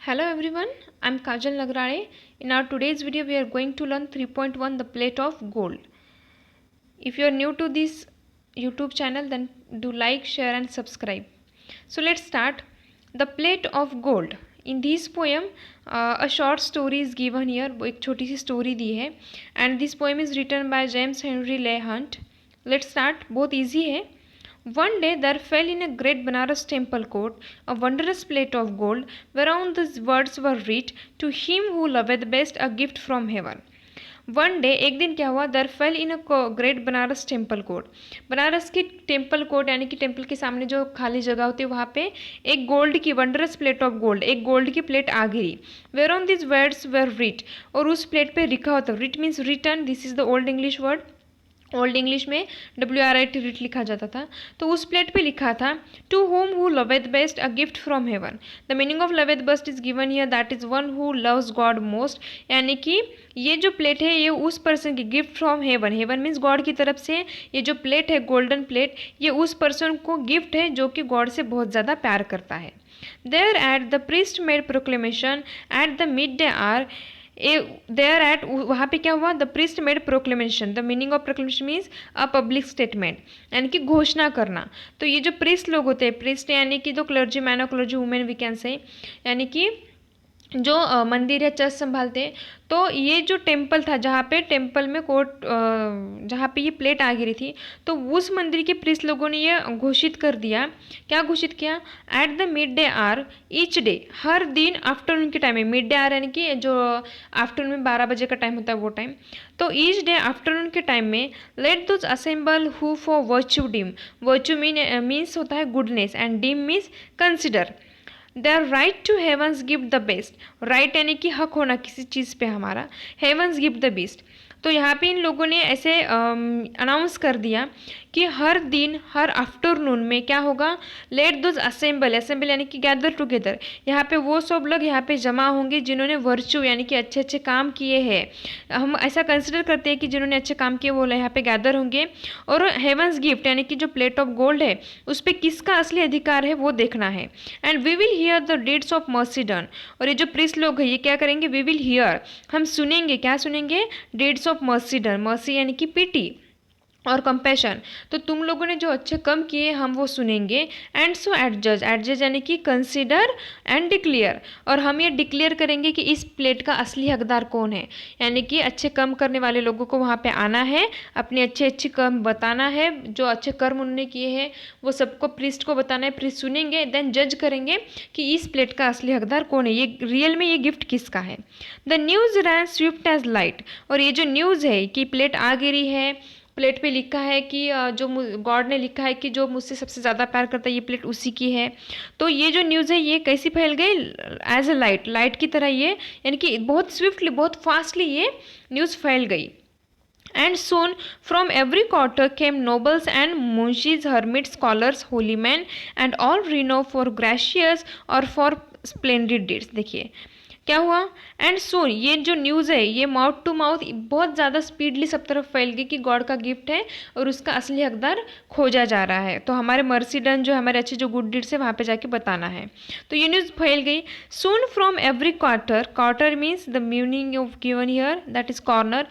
Hello everyone, I'm Kajal Nagrare. In our today's video, we are going to learn 3.1 the plate of gold. If you are new to this YouTube channel, then do like, share and subscribe. So let's start. The plate of gold. In this poem, a short story is given here. एक छोटी सी story दी है. And this poem is written by James Henry Leigh Hunt. Let's start. बहुत easy है. One day there fell in a great Banaras temple court a wondrous plate of gold, whereon these words were writ, To him who loveth best a gift from heaven. One day एक दिन क्या हुआ, there fell in a great Banaras temple court. Banaras की temple court यानी कि temple के सामने जो खाली जगह होती है वहाँ पे एक गोल्ड की वंडरस प्लेट ऑफ गोल्ड, एक गोल्ड की प्लेट आ गिरी. Whereon this words were writ, और उस प्लेट पे लिखा होता. Writ means written. This is the old English word. Old English में WRIT रिट लिखा जाता था. तो उस प्लेट पे लिखा था to whom who loveth best a gift from heaven. The meaning of loveth best is given here, that is one who loves God most. यानी कि ये जो प्लेट है ये उस पर्सन की gift from heaven. Heaven means God की तरफ से ये जो प्लेट है गोल्डन प्लेट, ये उस पर्सन को गिफ्ट है जो कि गॉड से बहुत ज़्यादा प्यार करता है. There at the priest made proclamation at the midday hour. There at वहाँ पे क्या हुआ, the priest made proclamation. The meaning of proclamation means a public statement, यानी कि घोषणा करना. तो ये जो प्रिस्ट लोग होते हैं, प्रिस्ट यानी कि जो क्लर्जी मैन और clergy women we can say, यानी कि जो मंदिर या चर्च संभालते हैं. तो ये जो टेम्पल था जहाँ पे टेम्पल में कोर्ट जहाँ पे ये प्लेट आ गिरी थी, तो उस मंदिर के प्रीस्ट लोगों ने ये घोषित कर दिया. क्या घोषित किया, at the midday or each day, हर दिन आफ्टरनून के टाइम में. मिड डे आर यानी कि जो आफ्टरनून में 12 बजे का टाइम होता है वो टाइम. तो ईच डे आफ्टरनून के टाइम में let those assemble who for virtue deem. Virtue means होता है goodness and deem means consider. Their right to heaven's gift the best. Right यानी कि हक होना किसी चीज़ पे हमारा. Heaven's gift the best. तो यहाँ पे इन लोगों ने ऐसे अनाउंस कर दिया कि हर दिन हर आफ्टरनून में क्या होगा, लेट दोज असेंबल. असेंबल यानी कि गैदर टुगेदर. यहाँ पे वो सब लोग यहाँ पे जमा होंगे जिन्होंने वर्च्यू यानी कि अच्छे अच्छे काम किए हैं. हम ऐसा कंसिडर करते हैं कि जिन्होंने अच्छे काम किए वो यहाँ पे गैदर होंगे. और हेवंस गिफ्ट यानी कि जो प्लेट ऑफ गोल्ड है उस पर किसका असली अधिकार है वो देखना है. And we will hear the deeds of mercy done. और ये जो प्रीस्ट लोग हैं ये क्या करेंगे, वी विल हियर, हम सुनेंगे. क्या सुनेंगे, deeds of mercy done. Mercy यानी कि पिटी और कंपैशन. तो तुम लोगों ने जो अच्छे कम किए हम वो सुनेंगे. And so एडजज. एडजज यानी कि कंसिडर एंड डिक्लेयर. और हम ये डिक्लेयर करेंगे कि इस प्लेट का असली हकदार कौन है. यानी कि अच्छे कर्म करने वाले लोगों को वहाँ पे आना है, अपने अच्छे अच्छे कर्म बताना है. जो अच्छे कर्म उन्होंने किए हैं वो सबको प्रीस्ट को बताना है. प्रीस्ट सुनेंगे, देन जज करेंगे कि इस प्लेट का असली हकदार कौन है, ये रियल में ये गिफ्ट किसका है. The news ran swift as light. और ये जो न्यूज़ है कि प्लेट आ गिरी है, प्लेट पे लिखा है कि जो गॉड ने लिखा है कि जो मुझसे सबसे ज़्यादा प्यार करता है ये प्लेट उसी की है. तो ये जो न्यूज़ है ये कैसी फैल गई, एज अ लाइट. लाइट की तरह ये, यानी कि बहुत स्विफ्टली बहुत फास्टली ये न्यूज़ फैल गई. And soon from every quarter came nobles and munshis, hermits, scholars, holy men, and all renowned for gracious or for splendid deeds. देखिए क्या हुआ, एंड सोन ये जो न्यूज़ है ये माउथ टू माउथ बहुत ज़्यादा स्पीडली सब तरफ फैल गई कि गॉड का गिफ्ट है और उसका असली हकदार खोजा जा रहा है. तो हमारे मर्सी डन जो हमारे अच्छे जो गुड डीड्स है वहाँ पे जाके बताना है. तो ये न्यूज़ फैल गई. Soon from every quarter. Quarter means the meaning of given here that is corner.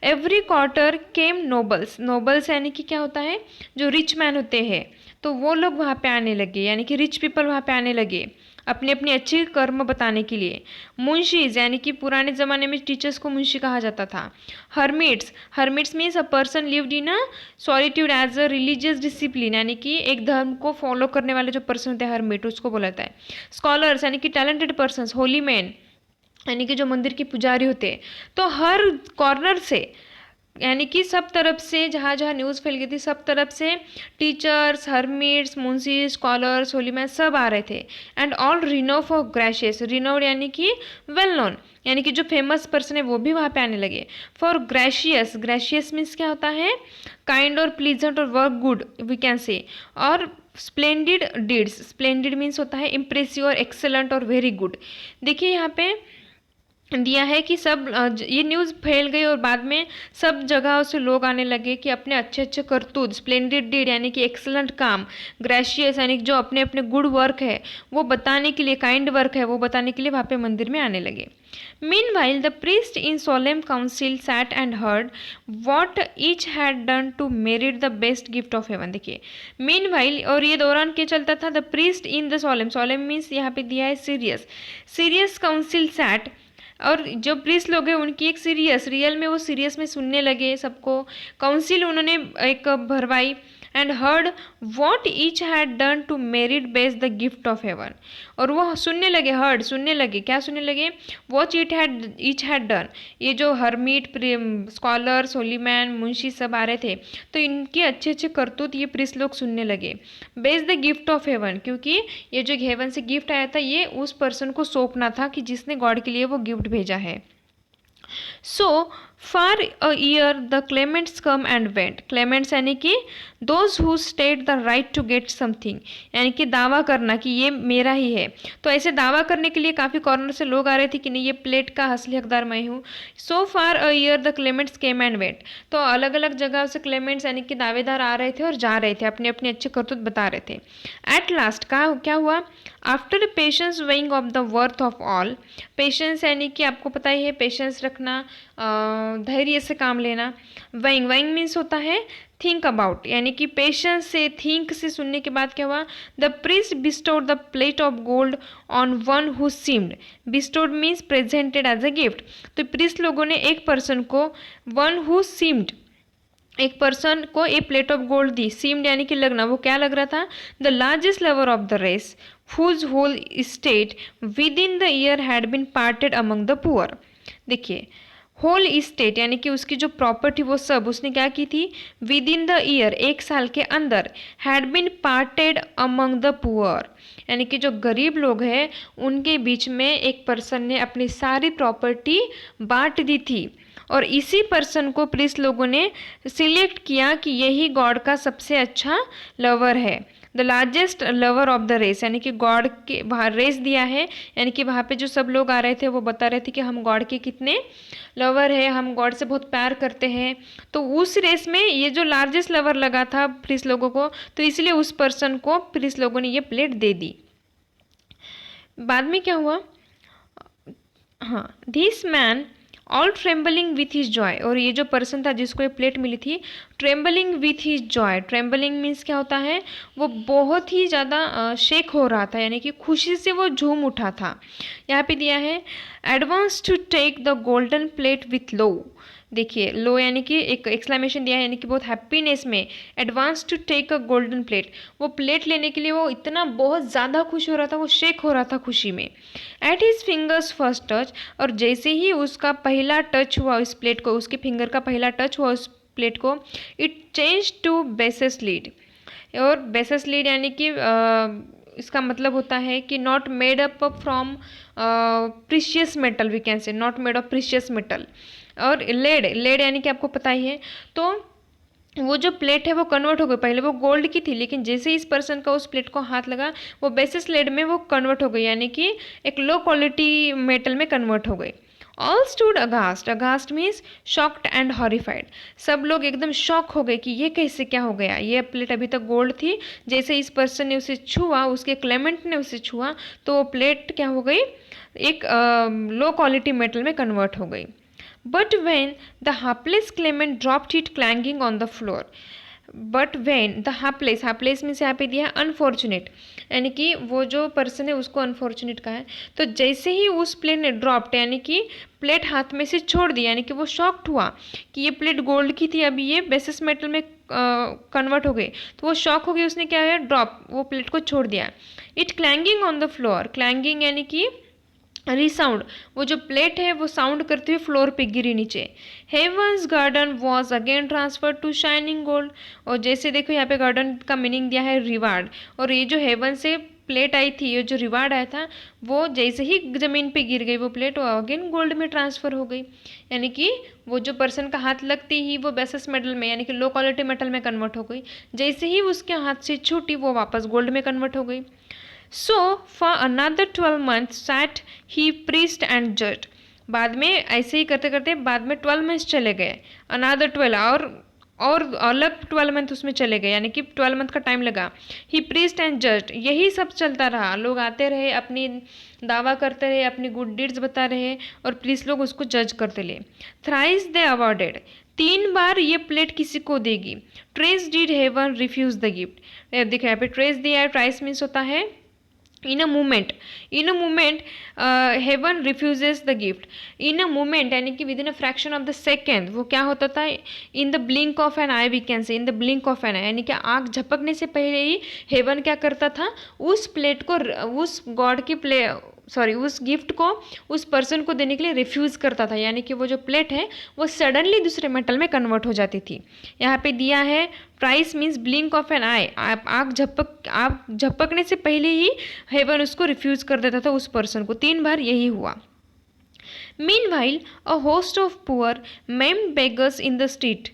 Every quarter came nobles. Nobles यानी कि क्या होता है, जो रिच मैन होते हैं तो वो लोग वहाँ पे आने लगे, यानी कि रिच पीपल वहाँ पे आने लगे अपने अपने अच्छे कर्म बताने के लिए. मुंशीज यानी कि पुराने ज़माने में टीचर्स को मुंशी कहा जाता था. Hermits. Hermits means a person lived in a solitude as a religious discipline, यानी कि एक धर्म को फॉलो करने वाले जो पर्सन होते हैं हर्मिट, उसको बोला जाता है. स्कॉलर्स यानी कि टैलेंटेड पर्सन. होली मैन यानी कि जो मंदिर के पुजारी होते हैं. तो हर कॉर्नर से यानी कि सब तरफ से जहाँ जहाँ न्यूज़ फैल गई थी सब तरफ से teachers, hermits, munshi, scholars, holy man सब आ रहे थे. And all renown for gracious. Renowned यानी कि वेल नोन, यानी कि जो फेमस पर्सन है वो भी वहाँ पे आने लगे. For gracious. ग्रेशियस मीन्स क्या होता है, काइंड और प्लीजेंट और वर्क गुड वी कैन से. और स्प्लेंडिड डीड्स. स्प्लेंडिड मीन्स होता है इम्प्रेसिव और एक्सेलेंट और वेरी गुड. देखिए यहाँ पे दिया है कि सब ये न्यूज़ फैल गई और बाद में सब जगह से लोग आने लगे कि अपने अच्छे अच्छे करतूत, स्प्लेंडेड डीड यानी कि एक्सलेंट काम, ग्रेशियस यानी कि जो अपने अपने गुड वर्क है वो बताने के लिए, काइंड वर्क है वो बताने के लिए वहाँ पे मंदिर में आने लगे. Meanwhile, the priest in solemn council sat and heard what each had done to merit the best gift of heaven. देखिए meanwhile, और ये दौरान क्या चलता था, the priest in the solemn means यहाँ पे दिया है serious council sat, और जो प्रीस्ट लोग हैं उनकी एक सीरियस, रियल में वो सीरियस में सुनने लगे सबको. काउंसिल उन्होंने एक भरवाई. And heard what each had done to merit best the gift of heaven. और वो सुनने लगे, हर्ड सुनने लगे, क्या सुनने लगे, वॉच ईच हैड डन. ये जो हरमीट, स्कॉलर्स, होलीमैन, मुंशी सब आ रहे थे तो इनके अच्छे अच्छे करतूत ये प्रीस्ट लोग सुनने लगे. Best the gift of haven, क्योंकि ये जो हेवन से गिफ्ट आया था ये उस पर्सन को सौंपना था कि जिसने गॉड के लिए वो गिफ्ट भेजा है. So for a year the claimants come and went. Claimants यानी कि those who state the right to get something, यानी कि दावा करना कि ये मेरा ही है. तो ऐसे दावा करने के लिए काफ़ी कॉर्नर से लोग आ रहे थे कि नहीं ये प्लेट का असली हकदार मैं हूँ. So for a year the claimants came and went. तो अलग अलग जगह से क्लेमेंट्स यानी कि दावेदार आ रहे थे और जा रहे थे, अपने अपने अच्छे करतूत बता रहे थे. एट लास्ट का क्या हुआ, after patience weighing of the worth of all. Patience यानी कि आपको पता ही है, पेशेंस रखना, धैर्य से काम लेना. वेइंग मीन्स होता है थिंक अबाउट, यानी कि पेशेंस से, थिंक से सुनने के बाद क्या हुआ, the priest bestowed the plate of gold on one who seemed. Bestowed means presented as a gift. तो प्रीस्ट लोगों ने एक पर्सन को, वन हु सीम्ड, एक पर्सन को एक प्लेट ऑफ गोल्ड दी. सीम्ड यानी कि लगना, वो क्या लग रहा था, the largest lover of the race whose whole estate within the year had been parted among the poor. देखिए होल इस्टेट यानी कि उसकी जो प्रॉपर्टी वो सब उसने क्या की थी, विद इन द ईयर, एक साल के अंदर, had been parted among the poor, यानी कि जो गरीब लोग हैं उनके बीच में एक पर्सन ने अपनी सारी प्रॉपर्टी बांट दी थी. और इसी पर्सन को प्रीस्ट लोगों ने सिलेक्ट किया कि यही गॉड का सबसे अच्छा लवर है. The largest lover of the race, यानी कि गॉड के वहाँ रेस दिया है, यानी कि वहाँ पे जो सब लोग आ रहे थे वो बता रहे थे कि हम गॉड के कितने लवर है, हम गॉड से बहुत प्यार करते हैं. तो उस रेस में ये जो लार्जेस्ट लवर लगा था प्रीस्ट लोगों को, तो इसलिए उस पर्सन को प्रीस्ट लोगों ने ये प्लेट दे दी. बाद में क्या हुआ, हाँ, this man all trembling with his Joy, और ये जो पर्सन था जिसको ये प्लेट मिली थी, trembling with his Joy. Trembling means क्या होता है, वो बहुत ही ज़्यादा शेक हो रहा था, यानी कि खुशी से वो झूम उठा था. यहाँ पे दिया है advance to take the golden plate with low. देखिए लो यानी कि एक एक्सक्लेमेशन दिया है, यानी कि बहुत हैप्पीनेस में, advance to take a golden plate, वो प्लेट लेने के लिए वो इतना बहुत ज़्यादा खुश हो रहा था, वो शेक हो रहा था खुशी में. At his fingers first touch, और जैसे ही उसका पहला टच हुआ इस प्लेट को, उसके फिंगर का पहला टच हुआ उस प्लेट को, it change to bases lead. और बेसेस लीड यानी कि इसका मतलब होता है कि not made up from precious metal, we can say not made of precious metal. और लेड यानी कि आपको पता ही है. तो वो जो प्लेट है वो कन्वर्ट हो गई, पहले वो गोल्ड की थी लेकिन जैसे ही इस पर्सन का उस प्लेट को हाथ लगा वो बेसिस लेड में वो कन्वर्ट हो गई, यानी कि एक लो क्वालिटी मेटल में कन्वर्ट हो गई. All stood aghast. Aghast means shocked and horrified. सब लोग एकदम शॉक हो गए कि ये कैसे, क्या हो गया, ये प्लेट अभी तक गोल्ड थी, जैसे इस पर्सन ने उसे छुआ, उसके क्लेमेंट ने उसे छुआ तो वो प्लेट क्या हो गई, एक लो क्वालिटी मेटल में कन्वर्ट हो गई. But when the hapless claimant dropped it clanging on the floor. But when the hapless means यहाँ पे दिया है अनफॉर्चुनेट, यानी कि वो जो पर्सन है उसको अनफॉर्चुनेट कहा है. तो जैसे ही उस प्लेट ने ड्रॉप्ड, यानी कि प्लेट हाथ में से छोड़ दी, यानी कि वो शॉक्ड हुआ कि ये प्लेट गोल्ड की थी, अभी ये बेसिस मेटल में कन्वर्ट हो गई, तो वो शॉक हो गई, उसने क्या है ड्रॉप, वो प्लेट को छोड़ दिया. It क्लैंगिंग on the floor. क्लैंगिंग यानी कि रिसाउंड, वो जो प्लेट है वो साउंड करते हुए फ्लोर पे गिरी नीचे. Heaven's garden was again transfer to shining gold. और जैसे देखो यहाँ पे गार्डन का मीनिंग दिया है रिवार्ड, और ये जो हेवन से प्लेट आई थी, ये जो रिवार्ड आया था वो जैसे ही ज़मीन पे गिर गई वो प्लेट, वो अगेन गोल्ड में ट्रांसफ़र हो गई. यानी कि वो जो पर्सन का हाथ लगती ही वो बेसिस मेटल में, यानी कि लो क्वालिटी मेटल में कन्वर्ट हो गई, जैसे ही उसके हाथ से छूटी वो वापस गोल्ड में कन्वर्ट हो गई. So for another 12 months sat he priest and judged. बाद में ऐसे ही करते करते बाद में 12 मंथ्स चले गए, अनादर 12 और अलग 12 मंथ उसमें चले गए, यानी कि 12 मंथ का टाइम लगा। ही प्रीस्ट एंड जज्ड, यही सब चलता रहा। लोग आते रहे, अपनी दावा करते रहे, अपनी गुड डीड्स बता रहे और प्रीस्ट लोग उसको जज करते रहे। थ्राइस दे अवॉर्डेड, 3 बार ये प्लेट किसी को देगी। Trace did heaven refuse the gift. देखो यहाँ पे ट्रेस दिया है, ट्राइस मीन्स होता है in a moment heaven refuses the gift. In a moment यानी कि within a fraction of the second, वो क्या होता था, in the blink of an eye, we can say in the blink of an eye, यानी कि आँख झपकने से पहले ही हेवन क्या करता था, उस प्लेट को, उस गॉड की उस गिफ्ट को उस पर्सन को देने के लिए रिफ्यूज़ करता था, यानी कि वो जो प्लेट है वो सडनली दूसरे मेटल में कन्वर्ट हो जाती थी। यहाँ पे दिया है ट्राइस मीन्स ब्लिंक ऑफ एन आई, आँख झपकने से पहले ही हेवन उसको रिफ्यूज़ कर देता था उस पर्सन को। 3 बार यही हुआ। Meanwhile, a host of poor, maimed beggars in the street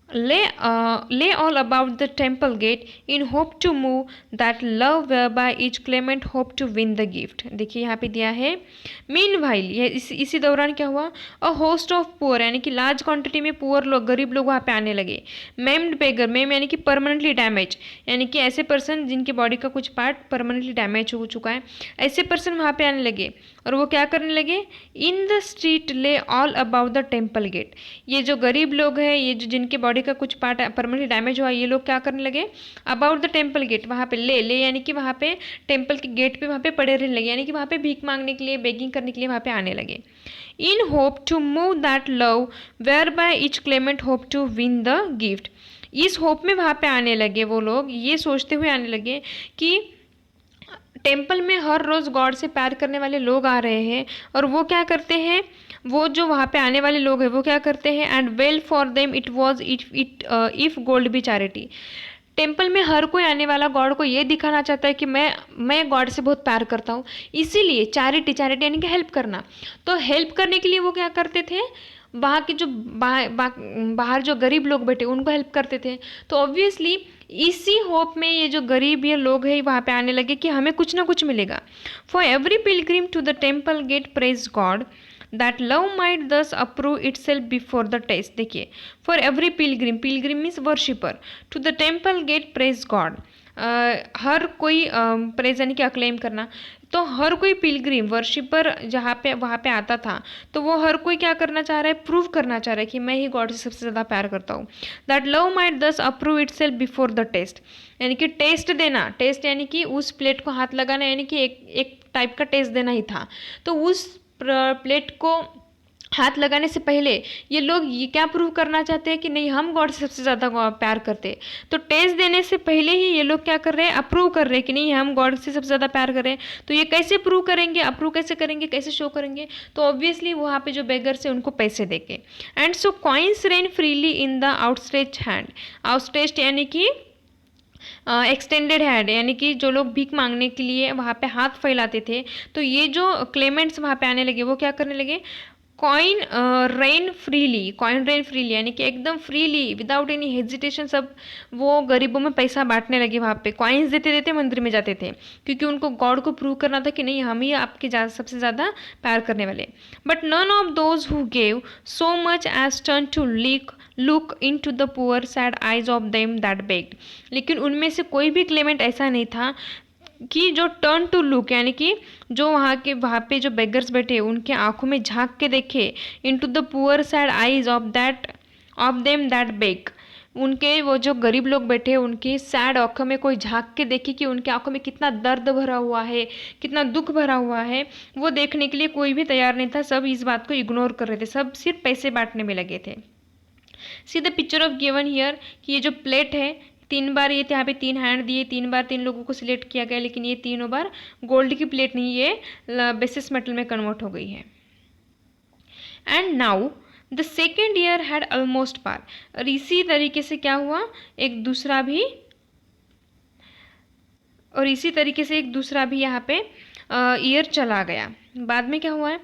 lay all about the temple gate in hope to move that love whereby each claimant hoped to win the gift। देखिए यहाँ पे दिया है meanwhile, ये इसी दौरान क्या हुआ, अ होस्ट ऑफ पुअर यानी कि लार्ज क्वांटिटी में पुअर लोग, गरीब लोग वहाँ पे आने लगे। मेम्ड बेगर, मेम यानी कि परमानेंटली डैमेज, यानी कि ऐसे पर्सन जिनके बॉडी का कुछ पार्ट परमानेंटली डैमेज हो चुका है, ऐसे पर्सन वहाँ पे आने लगे। और वो क्या करने लगे, in the street lay all about the temple gate. ये जो गरीब लोग हैं, ये जो जिनके बॉडी का कुछ पार्ट परमानेंटली डैमेज हुआ, ये लोग क्या करने लगे, अबाउट द टेम्पल गेट, वहाँ पे ले यानी कि वहाँ पे टेम्पल के गेट पे वहाँ पे पड़े रहने लगे, यानी कि वहाँ पे भीख मांगने के लिए, बेगिंग करने के लिए वहाँ पे आने लगे। In hope to move that love whereby each claimant hope to win the gift. इस होप में वहाँ पे आने लगे वो लोग, ये सोचते हुए आने लगे कि टेम्पल में हर रोज़ गॉड से प्यार करने वाले लोग आ रहे हैं, और वो क्या करते हैं, वो जो वहाँ पे आने वाले लोग हैं वो क्या करते हैं, and well for them it was if gold be charity. Temple में हर कोई आने वाला गॉड को ये दिखाना चाहता है कि मैं गॉड से बहुत प्यार करता हूँ, इसीलिए चैरिटी यानी कि हेल्प करना। तो हेल्प करने के लिए वो क्या करते थे, वहाँ के जो बाहर जो गरीब लोग बैठे उनको हेल्प करते थे। तो ऑब्वियसली इसी होप में ये जो गरीब ये लोग हैं वहाँ पे आने लगे कि हमें कुछ ना कुछ मिलेगा। For every pilgrim to the temple gate praise God that love might thus approve itself before the test. देखिए, for every pilgrim means worshipper, to the temple gate praise God, हर कोई प्रेज यानी कि acclaim करना। तो हर कोई Pilgrim worshipper जहाँ पे वहाँ पे आता था, तो वो हर कोई क्या करना चाह रहा है, प्रूव करना चाह रहा है कि मैं ही गॉड से सबसे ज़्यादा प्यार करता हूँ। That love might thus approve itself before the test, यानी कि टेस्ट देना, टेस्ट यानी कि उस प्लेट को हाथ लगाना, यानी कि एक टाइप का टेस्ट देना ही था। तो उस प्लेट को हाथ लगाने से पहले ये लोग ये क्या प्रूव करना चाहते हैं कि नहीं, हम गॉड से सबसे ज़्यादा प्यार करते हैं। तो टेस्ट देने से पहले ही ये लोग क्या कर रहे हैं, अप्रूव कर रहे हैं कि नहीं, हम गॉड से सबसे ज़्यादा प्यार कर रहे हैं। तो ये कैसे प्रूव करेंगे, अप्रूव कैसे करेंगे, कैसे शो करेंगे, तो ऑब्वियसली वहाँ पे जो बेगर्स है उनको पैसे देके। And so coins rain freely in the outstretched hand. Outstretched यानी कि एक्सटेंडेड हैंड, यानी कि जो लोग भीख मांगने के लिए वहाँ पे हाथ फैलाते थे, तो ये जो क्लेमेंट्स वहाँ पे आने लगे वो क्या करने लगे, कॉइन रेन फ्रीली यानी कि एकदम फ्रीली विदाउट एनी हेजिटेशन सब वो गरीबों में पैसा बांटने लगे। वहाँ पे कॉइन्स देते देते मंदिर में जाते थे, क्योंकि उनको गॉड को प्रूव करना था कि नहीं, हम ही आपके सबसे ज़्यादा प्यार करने वाले। But none of those who gave so much as turn to look into the poor sad eyes of them that begged. लेकिन उनमें से कोई भी क्लेमेंट ऐसा नहीं था कि जो टर्न टू लुक, यानी कि जो वहाँ पे जो बेगर्स बैठे उनके आंखों में झांक के देखे, into the poor sad eyes of them that beg. उनके वो जो गरीब लोग बैठे उनकी सैड आंखों में कोई झांक के देखे कि उनके आंखों में कितना दर्द भरा हुआ है, कितना दुख भरा हुआ है, वो देखने के लिए कोई भी तैयार नहीं था। सब इस बात को इग्नोर कर रहे थे, सब सिर्फ पैसे बांटने में लगे थे। See the picture of given here, कि ये जो प्लेट है 3 बार ये यहाँ पे 3 हैंड दिए, 3 बार 3 लोगों को सिलेक्ट किया गया, लेकिन ये तीनों बार गोल्ड की प्लेट नहीं, ये बेसिस मेटल में कन्वर्ट हो गई है। And now the second year had almost पार। और इसी तरीके से क्या हुआ, एक दूसरा भी यहाँ पे ईयर चला गया। बाद में क्या हुआ है,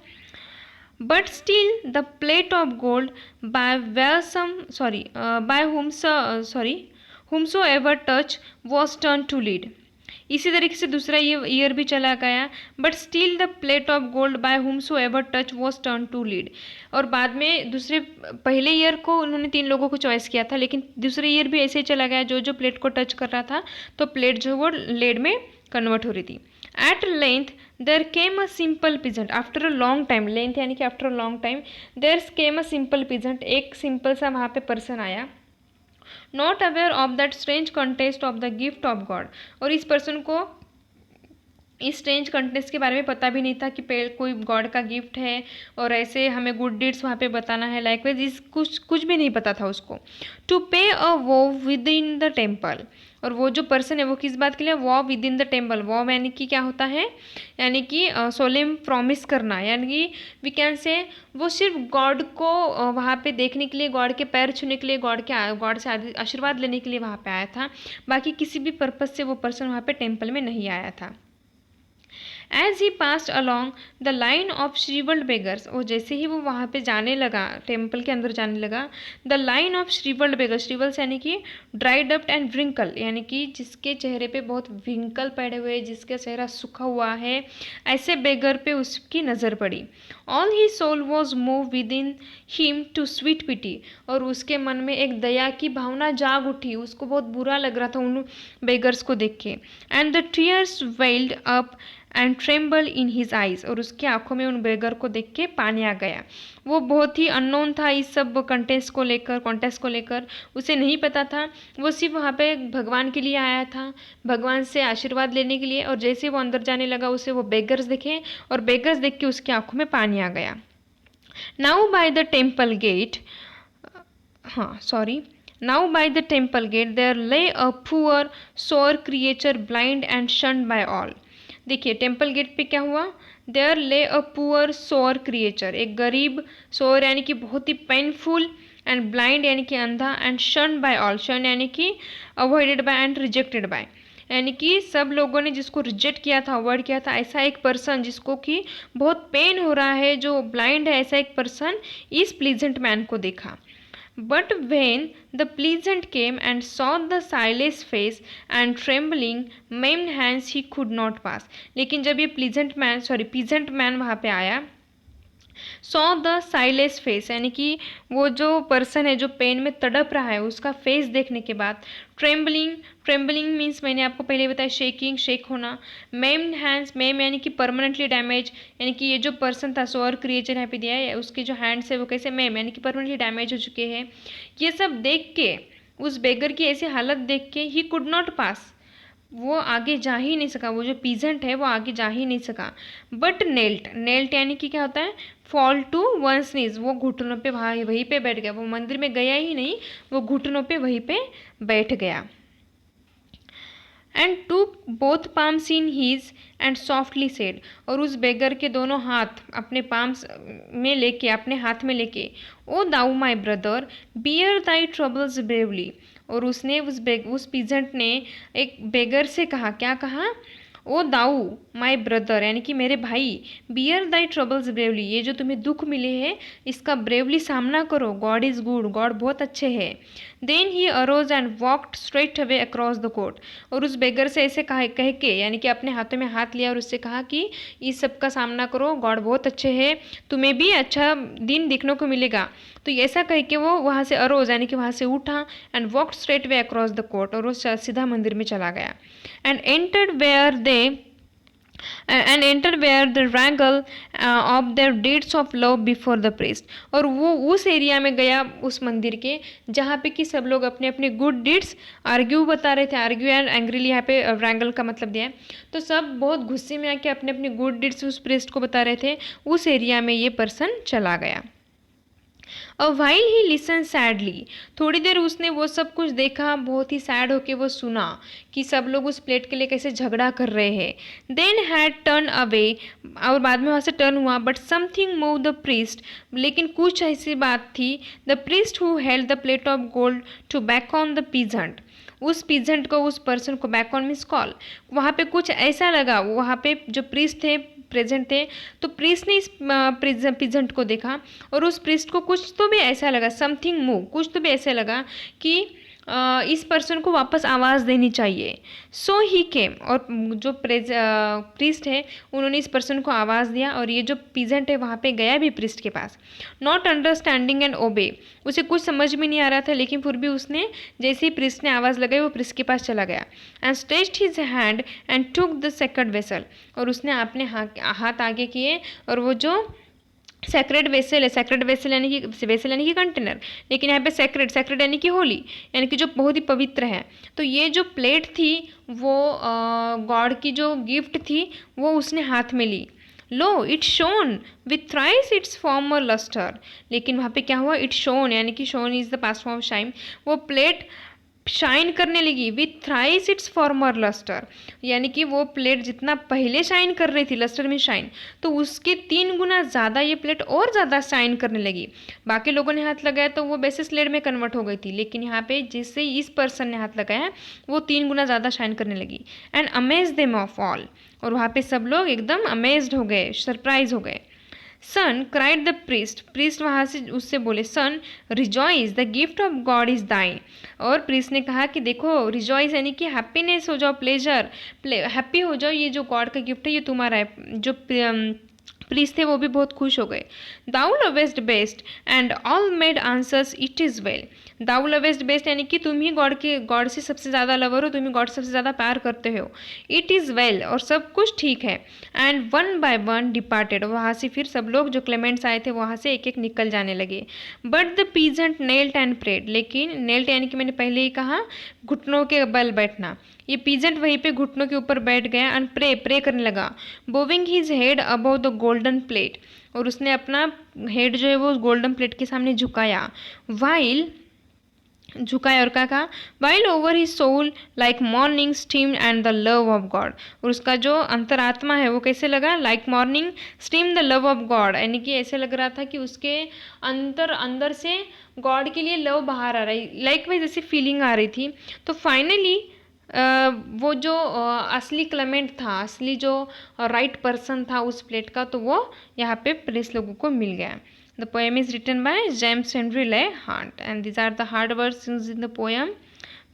but still the plate of gold whomsoever touch was turned to lead। इसी तरीके से दूसरा ईयर भी चला गया, but still the plate of gold by whomsoever touch was turn to lead. और बाद में दूसरे पहले ईयर को उन्होंने 3 लोगों को चॉइस किया था, लेकिन दूसरे ईयर भी ऐसे ही चला गया, जो जो प्लेट को टच कर रहा था तो प्लेट जो वो लेड में कन्वर्ट हो रही थी। At length there came a simple peasant after a long time, length यानी कि after a long time, there came a simple peasant, एक सिंपल सा वहाँ पे पर्सन आया, not aware of that strange contest of the gift of God. और इस person को इस स्ट्रेंज कंटेस्ट के बारे में पता भी नहीं था कि कोई गॉड का गिफ्ट है और ऐसे हमें गुड डीड्स वहाँ पे बताना है, लाइकवाइज इस कुछ भी नहीं पता था उसको। To pay a vow within the temple, और वो जो पर्सन है वो किस बात के लिए, Waugh within the temple, Waugh यानी कि क्या होता है, यानी कि सोलेम प्रॉमिस करना, यानी कि वी कैन से वो सिर्फ गॉड को वहाँ पे देखने के लिए, गॉड के पैर छूने के लिए, गॉड से आशीर्वाद लेने के लिए वहाँ पे आया था, बाकी किसी भी पर्पज़ से वो पर्सन वहाँ पे टेम्पल में नहीं आया था। As he passed along the line of shrivelled beggars, और जैसे ही वो वहाँ पे जाने लगा, टेम्पल के अंदर जाने लगा, the line of shrivelled beggars, श्रीवल्स यानी कि ड्राइड अप एंड व्रिंकल, यानी कि जिसके चेहरे पे बहुत विंकल पड़े हुए, जिसका चेहरा सूखा हुआ है, ऐसे बेगर पे उसकी नज़र पड़ी। All he soul was move within him to sweet pity, और उसके मन में एक दया की भावना जाग उठी, उसको बहुत बुरा लग रहा था उन बेगर्स को देख के। And the tears weld up and tremble in his eyes, और उसकी आंखों में उन बेगर को देख के पानी आ गया। वो बहुत ही अननोन था इस सब कॉन्टेस्ट को लेकर, उसे नहीं पता था, वो सिर्फ वहाँ पे भगवान के लिए आया था, भगवान से आशीर्वाद लेने के लिए। और जैसे वो अंदर जाने लगा उसे वो बेगर्स दिखे, और बेगर्स देख के उसकी आंखों में पानी आ गया। Now by the temple gate, Now by the temple gate there lay a poor sore creature blind and shunned by all। देखिए टेम्पल गेट पे क्या हुआ, देयर ले अ पुअर सोअर क्रिएचर, एक गरीब, सोअर यानी कि बहुत ही पेनफुल, एंड ब्लाइंड यानी कि अंधा, एंड शन बाय ऑल, शन यानी कि avoided by and rejected by, यानी कि सब लोगों ने जिसको रिजेक्ट किया था, अवॉइड किया था, ऐसा एक पर्सन जिसको कि बहुत पेन हो रहा है, जो ब्लाइंड है, ऐसा एक पर्सन इस प्लीजेंट मैन को देखा। But when the pleasant came and saw the Silas face and trembling maimed hands, he could not pass। लेकिन जब ये प्लीजेंट मैन वहाँ पे आया, सॉ द साइलेस फेस, यानी कि वो जो पर्सन है जो पेन में तड़प रहा है, उसका फेस देखने के बाद, ट्रेम्बलिंग मीन्स मैंने आपको पहले बताया शेक होना, मेम्ड हैंड्स, मेम यानी कि परमानेंटली डैमेज, यानी कि ये जो पर्सन था, सोअर क्रिएचर यहाँ पे दिया है, उसके जो हैंड्स है वो कैसे मेम यानी कि परमानेंटली डैमेज हो चुके हैं। ये सब देख के, उस बेगर की ऐसी हालत देख के, ही कुड नॉट पास, वो आगे जा ही नहीं सका, वो जो पीजेंट है वो आगे जा ही नहीं सका। बट नेल्ट यानी कि क्या होता है, फॉल टू वंस नीज, वो घुटनों पे वहीं पे बैठ गया, वो मंदिर में गया ही नहीं, वो घुटनों पे वहीं पे बैठ गया। And took both palms in his and softly said, और उस बेगर के दोनों हाथ अपने पाम्स में लेके, अपने हाथ में लेके, O thou my brother bear thy troubles bravely, और उसने उस पीजेंट ने एक बेगर से कहा, क्या कहा, ओ दाऊ माई ब्रदर यानी कि मेरे भाई, बियर दाई ट्रबल्स ब्रेवली, ये जो तुम्हें दुख मिले हैं इसका ब्रेवली सामना करो, गॉड इज़ गुड, गॉड बहुत अच्छे हैं। Then he arose and walked straight away across the court, और उस बेगर से ऐसे कह के, यानी कि अपने हाथों में हाथ लिया और उससे कहा कि इस सब का सामना करो, गॉड बहुत अच्छे हैं, तुम्हें भी अच्छा दिन देखने को मिलेगा। तो ऐसा कह के वो वहाँ से अरोज यानी कि वहाँ से उठा, and walked straight way across the court, और वो सीधा मंदिर में चला गया। And entered where the wrangle of their deeds of love before the priest, और वो उस एरिया में गया, उस मंदिर के, जहाँ पे कि सब लोग अपने अपने गुड डीड्स आर्ग्यू बता रहे थे, आर्ग्यू एंड एंग्रीली यहाँ पे रैंगल का मतलब दिया है, तो सब बहुत गुस्से में आके अपने अपने गुड डीड्स उस प्रीस्ट को बता रहे थे, उस एरिया में ये पर्सन चला गया। A while he listen sadly, थोड़ी देर उसने वो सब कुछ देखा, बहुत ही सैड होके वो सुना कि सब लोग उस प्लेट के लिए कैसे झगड़ा कर रहे हैं। देन हैड टर्न अवे, और बाद में वहाँ से टर्न हुआ, but something move the priest, लेकिन कुछ ऐसी बात थी, the priest who held the plate of gold to back on the peasant, उस पीजेंट को, उस पर्सन को, बैक ऑन मीन्स कॉल, वहाँ पे कुछ ऐसा लगा, वहाँ पे जो प्रीस्ट थे प्रेजेंट थे, तो प्रीस्ट ने इस पीजेंट को देखा, और उस प्रीस्ट को कुछ तो भी ऐसा लगा, समथिंग मूव, कुछ तो भी ऐसा लगा कि इस पर्सन को वापस आवाज़ देनी चाहिए। सो ही केम, और जो प्रीस्ट है उन्होंने इस पर्सन को आवाज़ दिया, और ये जो पीजेंट है वहाँ पे गया भी प्रीस्ट के पास। नॉट अंडरस्टैंडिंग एंड ओबे, उसे कुछ समझ में नहीं आ रहा था, लेकिन फिर भी उसने जैसे ही प्रीस्ट ने आवाज़ लगाई वो प्रीस्ट के पास चला गया। And stretched his hand and took the sacred vessel, और उसने अपने हाथ आगे किए, और वो जो सेक्रेड वेसल है, सेक्रेड वेसल यानी कि कंटेनर, लेकिन यहाँ पे सेक्रेड यानी कि होली, यानी कि जो बहुत ही पवित्र है। तो ये जो प्लेट थी वो गॉड की जो गिफ्ट थी वो उसने हाथ में ली। Lo it shone with thrice its former lustre, लेकिन वहाँ पे क्या हुआ, इट शोन यानी कि shone is the past form of shine, वो प्लेट शाइन करने लगी with thrice its former lustre, यानी कि वो प्लेट जितना पहले शाइन कर रही थी, लस्टर में शाइन, तो उसके 3 गुना ज़्यादा ये प्लेट और ज़्यादा शाइन करने लगी। बाकी लोगों ने हाथ लगाया तो वो बेसिस लेड में कन्वर्ट हो गई थी, लेकिन यहाँ पे जिससे इस पर्सन ने हाथ लगाया वो 3 गुना ज़्यादा शाइन करने लगी। And amaze them of all, और वहाँ पे सब लोग एकदम अमेज्ड हो गए, सरप्राइज हो गए। सन क्राइड द प्रीस्ट वहाँ से उससे बोले, son rejoice the gift of God is thine, और प्रीस्ट ने कहा कि देखो रिजॉइस यानी कि हैप्पीनेस हो जाओ, हैप्पी हो जाओ, ये जो गॉड का गिफ्ट है ये तुम्हारा है। जो प्रीस्ट थे वो भी बहुत खुश हो गए। Thou lovest best and all made answers it is well, thou lovest best यानी कि तुम ही गॉड से सबसे ज़्यादा लवर हो, तुम ही गॉड से सबसे ज़्यादा प्यार करते हो। इट इज़ वेल, और सब कुछ ठीक है। And one by one departed, वहाँ से फिर सब लोग जो क्लेमेंट्स आए थे वहाँ से एक एक निकल जाने लगे। But the peasant knelt and prayed, लेकिन नेल्ट यानी कि मैंने पहले ही कहा घुटनों के बल बैठना, ये पीजेंट वहीं पे घुटनों के ऊपर बैठ गया एंड प्रे करने लगा। Bowing his head above the golden plate, और उसने अपना हेड जो है वो गोल्डन प्लेट के सामने झुकाया। झुकाया और क्या कहा, while over he soul like morning steam and the love of God, और उसका जो अंतरात्मा है वो कैसे लगा, like morning steam the love of God, यानी कि ऐसे लग रहा था कि उसके अंदर से गॉड के लिए लव बाहर आ रही, लाइक वाइज ऐसी फीलिंग आ रही थी। तो फाइनली वो जो असली क्लेमेंट था, असली जो राइट पर्सन था उस प्लेट का, तो वो यहाँ पे प्रेस लोगों को मिल गया। The poem is written by James Henry Leigh Hunt, and these are the hard words used in the poem.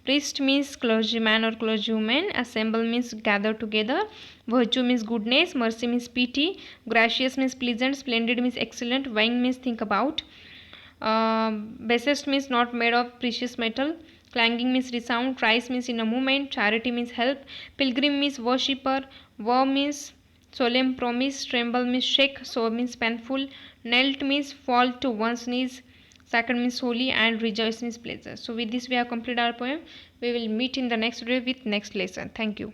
Priest means clergyman or clergywoman. Assemble means gather together. Virtue means goodness. Mercy means pity. Gracious means pleasant. Splendid means excellent. Vying means think about. Basest means not made of precious metal. Clanging means resound. Trice means in a moment. Charity means help. Pilgrim means worshipper. Vow means solemn promise. Tremble means shake. Soar means painful. Knelt means fall to one's knees. Second means holy, and rejoice means pleasure. So with this we have completed our poem. We will meet in the next video with next lesson. Thank you.